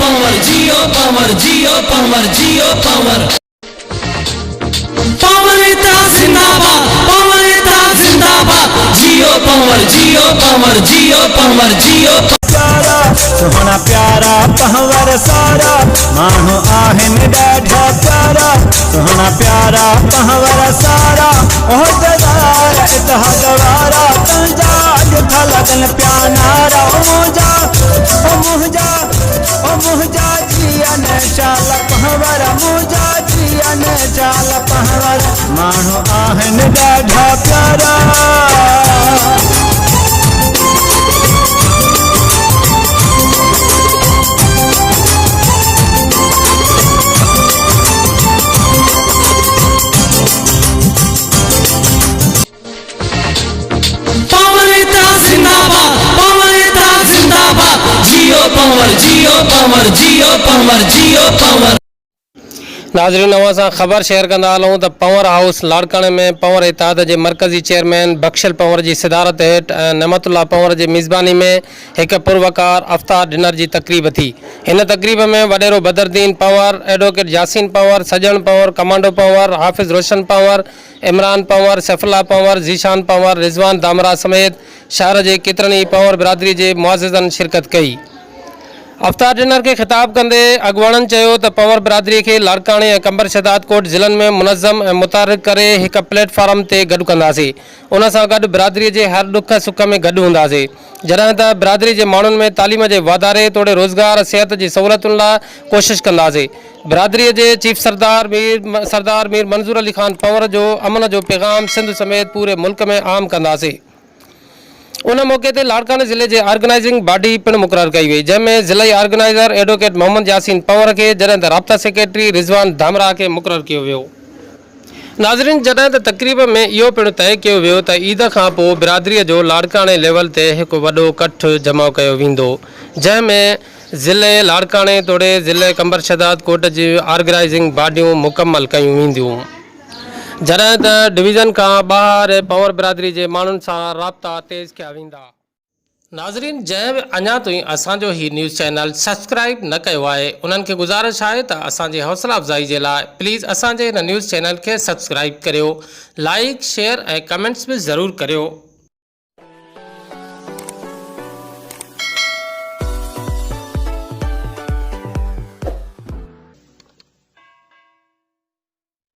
Power जियो power जियो power जियो power power इतना जिंदाबाद power इतना जिंदाबाद जियो पावर जियो पावर जियो पावर जियो प्यारा सुहाना प्यारा पहवर सारा मानो आहन डाढ़ा प्यारा सुहाना प्यारा पहवर सारा ओह ददार इतहा दवारा तंजा जुठा लगन प्यानारा ओ मुहजा जिया ने चाल पहवर मुहजा जिया ने चाल पहवर मानो आहन डाढ़ा प्यारा जियो पावर जियो पावर नाज़रीन असां ख़बर शेयर कंदा हलूं त पवर हाउस लाड़काणे में पवर इत्तेहाद जे मरकज़ी चेयरमैन बख्शल पवर जी सदारत हेठि नमतुल्ला पवर जी मिज़बानी में एक पुरवकार अफ्तार डिनर जी तकरीब थी। इन तकरीब में वडेरो बदरुद्दीन पवर, एडवोकेट यासीन पवर, सजन पवर, कमांडो पवर, हाफिज़ रोशन पवर, इमरान पवर, सैफुल्ला पवर, ज़ीशान पवर, रिज़वान दामरा समेत शहर जे केतिरनि ई पवर बिरादरी जे मुआज़िज़नि शिरकत कई। अफ्तार डिनर के खिताब कंदे अगवाणनि चयो त पवर बिरादरी के लाड़काणे ऐं कंबर शहदाद कोट ज़िलनि में मुनज़्ज़म ऐं मुतारिक करे हिक प्लेटफॉर्म ते गॾु कंदासीं। उन सां गॾु बिरादरी जे हर दुख सुख में गॾु हूंदासीं। जॾहिं त बिरादरी जे माण्हुनि में तालीम जे वाधारे तोड़े रोज़गार सिहत जी सहूलियतुनि लाइ कोशिशि कंदासीं। बिरादरी जे चीफ सरदार मीर मंज़ूर अली ख़ान पवर जो अमन जो पैगाम सिंध समेत पूरे मुल्क में आम कंदासीं। उन मौके ते लाड़काणे ज़िले जे ऑर्गेनाइजिंग बॉडी पिण मुक़ररु कई वई, जंहिंमें ज़िले ऑर्गेनाइज़र एडवोकेट मोहम्मद यासीन पवर के जॾहिं त राब्ता सेक्रेटरी रिज़वान धामरा के मुक़ररु कयो वियो। नाज़रीन जॾहिं त तक़रीब में इहो पिणु तय कयो वियो त ईद खां पोइ बिरादरीअ जो लाड़काणे लेवल ते हिकु वॾो कठ जमा कयो वेंदो, जंहिंमें ज़िले लाड़काणे तोड़े ज़िले कंबर शहदाद कोट जी ऑर्गेनाइजिंग बॉडियूं मुकमल कयूं वेंदियूं, जॾहिं त डिवीज़न खां ॿाहिरि पवर बिरादरी जे माण्हुनि सां राब्ता तेज़ कया वेंदा। नाज़रीन जंहिं बि अञा ताईं असांजो ही न्यूज़ चैनल सब्सक्राइब न कयो आहे उन्हनि खे गुज़ारिश आहे त असांजी हौसला अफ़ज़ाई जे लाइ प्लीज़ असांजे हिन न्यूज़ चैनल खे सब्सक्राइब करियो, लाइक शेयर ऐं कमेंट्स बि ज़रूरु करियो।